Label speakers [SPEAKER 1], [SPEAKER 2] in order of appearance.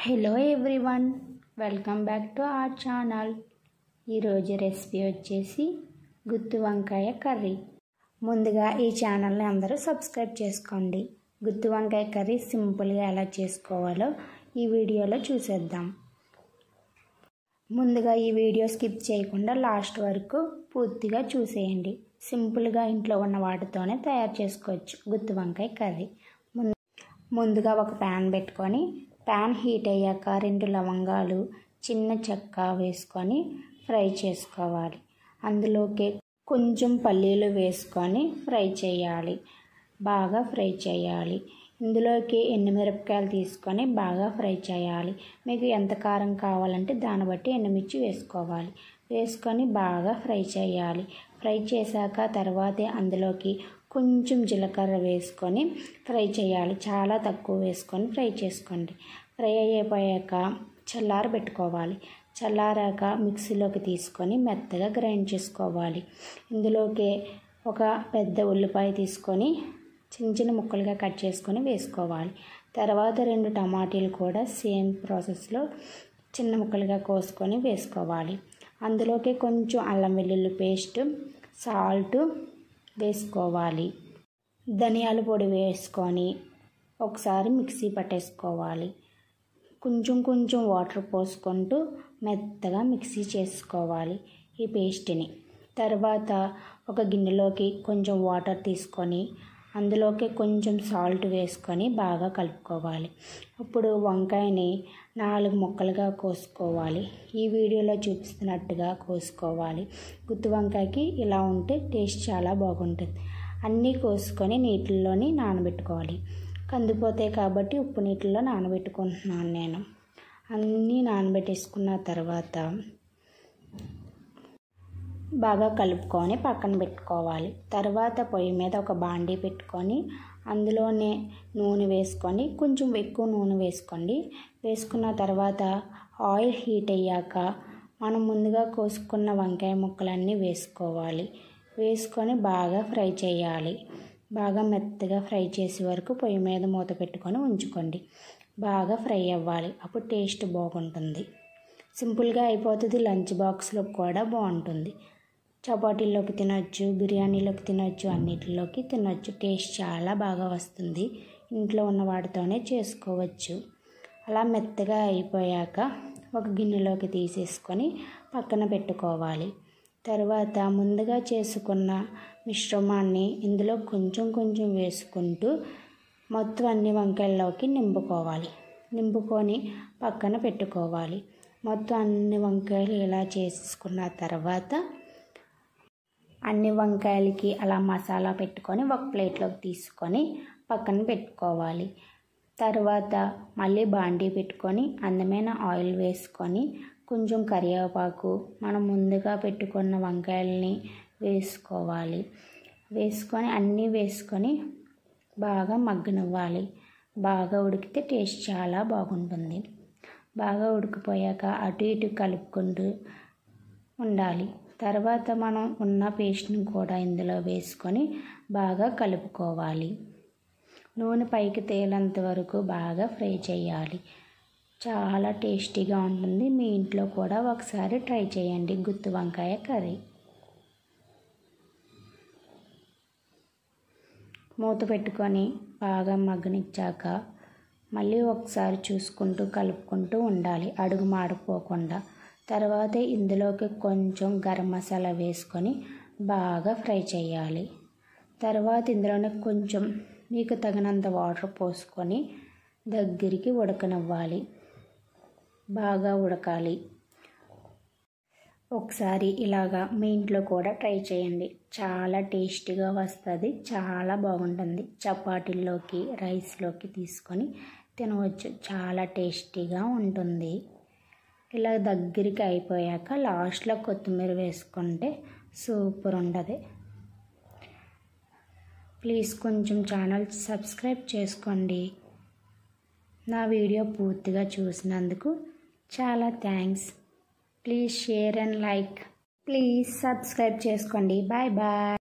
[SPEAKER 1] Hello everyone, welcome back to our channel. ఈరోజు recipe వచ్చేసి గుత్తి వంకాయ కర్రీ. ముందుగా ఈ ఛానల్ని అందరూ సబ్స్క్రైబ్ చేసుకోండి. గుత్తి వంకాయ కర్రీ సింపుల్గా ఎలా చేసుకోవాలో ఈ వీడియోలో చూసేద్దాం. ముందుగా ఈ వీడియో స్కిప్ చేయకుండా లాస్ట్ వరకు పూర్తిగా చూసేయండి. సింపుల్గా ఇంట్లో ఉన్న వాటితోనే తయారు చేసుకోవచ్చు గుత్తి వంకాయ కర్రీ. ముందుగా ఒక ప్యాన్ పెట్టుకొని ప్యాన్ హీట్ అయ్యాక 2 లవంగాలు, చిన్న చెక్క వేసుకొని ఫ్రై చేసుకోవాలి. అందులోకి కొంచెం పల్లీలు వేసుకొని ఫ్రై చేయాలి, బాగా ఫ్రై చేయాలి. ఇందులోకి ఎండుమిరపకాయలు తీసుకొని బాగా ఫ్రై చేయాలి. మీకు ఎంత కారం కావాలంటే దాన్ని బట్టి ఎండుమిర్చి వేసుకోవాలి. వేసుకొని బాగా ఫ్రై చేయాలి. ఫ్రై చేశాక తర్వాతే అందులోకి కొంచెం జీలకర్ర వేసుకొని ఫ్రై చేయాలి. చాలా తక్కువ వేసుకొని ఫ్రై చేసుకోండి. ఫ్రై అయిపోయాక చల్లారబెట్టుకోవాలి. చల్లారాక మిక్సీలోకి తీసుకొని మెత్తగా గ్రైండ్ చేసుకోవాలి. ఇందులోకి ఒక పెద్ద ఉల్లిపాయ తీసుకొని చిన్న చిన్న ముక్కలుగా కట్ చేసుకొని వేసుకోవాలి. తర్వాత 2 టమాటీలు కూడా సేమ్ ప్రాసెస్లో చిన్న ముక్కలుగా కోసుకొని వేసుకోవాలి. అందులోకి కొంచెం అల్లం వెల్లుల్లి పేస్ట్, సాల్ట్ వేసుకోవాలి. ధనియాల పొడి వేసుకొని ఒకసారి మిక్సీ పట్టేసుకోవాలి. కొంచెం వాటర్ పోసుకుంటూ మెత్తగా మిక్సీ చేసుకోవాలి ఈ పేస్ట్ని. తర్వాత ఒక గిన్నెలోకి కొంచెం వాటర్ తీసుకొని అందులోకి కొంచెం సాల్ట్ వేసుకొని బాగా కలుపుకోవాలి. ఇప్పుడు వంకాయని 4 ముక్కలుగా కోసుకోవాలి. ఈ వీడియోలో చూపిస్తున్నట్టుగా కోసుకోవాలి. గుత్తి వంకాయకి ఇలా ఉంటే టేస్ట్ చాలా బాగుంటుంది. అన్నీ కోసుకొని నీటిల్లోని నానబెట్టుకోవాలి. కందిపోతాయి కాబట్టి ఉప్పు నీటిలో నానబెట్టుకుంటున్నాను నేను. అన్నీ నానబెట్టేసుకున్న తర్వాత బాగా కలుపుకొని పక్కన పెట్టుకోవాలి. తర్వాత పొయ్యి మీద ఒక బాండీ పెట్టుకొని అందులోనే నూనె వేసుకొని కొంచెం ఎక్కువ నూనె వేసుకోండి. వేసుకున్న తర్వాత ఆయిల్ హీట్ అయ్యాక మనం ముందుగా కోసుకున్న వంకాయ ముక్కలన్నీ వేసుకోవాలి. వేసుకొని బాగా ఫ్రై చేయాలి. బాగా మెత్తగా ఫ్రై చేసే వరకు పొయ్యి మీద మూత పెట్టుకొని ఉంచుకోండి. బాగా ఫ్రై అవ్వాలి. అప్పుడు టేస్ట్ బాగుంటుంది. సింపుల్గా అయిపోతుంది. లంచ్ బాక్స్లో కూడా బాగుంటుంది. చపాతీల్లోకి తినొచ్చు, బిర్యానీలోకి తినొచ్చు, అన్నిటిలోకి తినొచ్చు. టేస్ట్ చాలా బాగా వస్తుంది. ఇంట్లో ఉన్న వాటితోనే చేసుకోవచ్చు. అలా మెత్తగా అయిపోయాక ఒక గిన్నెలోకి తీసేసుకొని పక్కన పెట్టుకోవాలి. తర్వాత ముందుగా చేసుకున్న మిశ్రమాన్ని ఇందులో కొంచెం వేసుకుంటూ మొత్తం అన్ని వంకాయల్లోకి నింపుకోవాలి. నింపుకొని పక్కన పెట్టుకోవాలి. మొత్తం అన్ని వంకాయలు ఇలా చేసుకున్న తర్వాత అన్ని వంకాయలకి అలా మసాలా పెట్టుకొని ఒక ప్లేట్లోకి తీసుకొని పక్కన పెట్టుకోవాలి. తర్వాత మళ్ళీ బాండీ పెట్టుకొని అందమైన ఆయిల్ వేసుకొని కొంచెం కరివేపాకు, మనం ముందుగా పెట్టుకున్న వంకాయలని వేసుకోవాలి. వేసుకొని అన్నీ వేసుకొని బాగా మగ్గనివ్వాలి. బాగా ఉడికితే టేస్ట్ చాలా బాగుంటుంది. బాగా ఉడికిపోయాక అటు ఇటు కలుపుకుంటూ ఉండాలి. తర్వాత మనం ఉన్న పేస్ట్ని కూడా ఇందులో వేసుకొని బాగా కలుపుకోవాలి. నూనె పైకి తేలేంత వరకు బాగా ఫ్రై చేయాలి. చాలా టేస్టీగా ఉంటుంది. మీ ఇంట్లో కూడా ఒకసారి ట్రై చేయండి గుత్తి వంకాయ కర్రీ. మూత పెట్టుకొని బాగా మగ్గనిచ్చాక మళ్ళీ ఒకసారి చూసుకుంటూ కలుపుకుంటూ ఉండాలి, అడుగు మాడిపోకుండా. తర్వాత ఇందులోకి కొంచెం గరం మసాలా వేసుకొని బాగా ఫ్రై చేయాలి. తర్వాత ఇందులోనే కొంచెం మీకు తగినంత వాటర్ పోసుకొని దగ్గరికి ఉడకనివ్వాలి. బాగా ఉడకాలి. ఒకసారి ఇలాగా మీ ఇంట్లో కూడా ట్రై చేయండి. చాలా టేస్టీగా వస్తుంది. చాలా బాగుంటుంది. చపాతీల్లోకి, రైస్లోకి తీసుకొని తినవచ్చు. చాలా టేస్టీగా ఉంటుంది. ఇలా దగ్గరికి అయిపోయాక లాస్ట్లో కొత్తిమీర వేసుకుంటే సూపర్ ఉంటుంది. ప్లీజ్ కొంచెం ఛానల్ సబ్స్క్రైబ్ చేసుకోండి. నా వీడియో పూర్తిగా చూసినందుకు చాలా thanks. Please share and like. Please subscribe చేసుకోండి. Bye bye.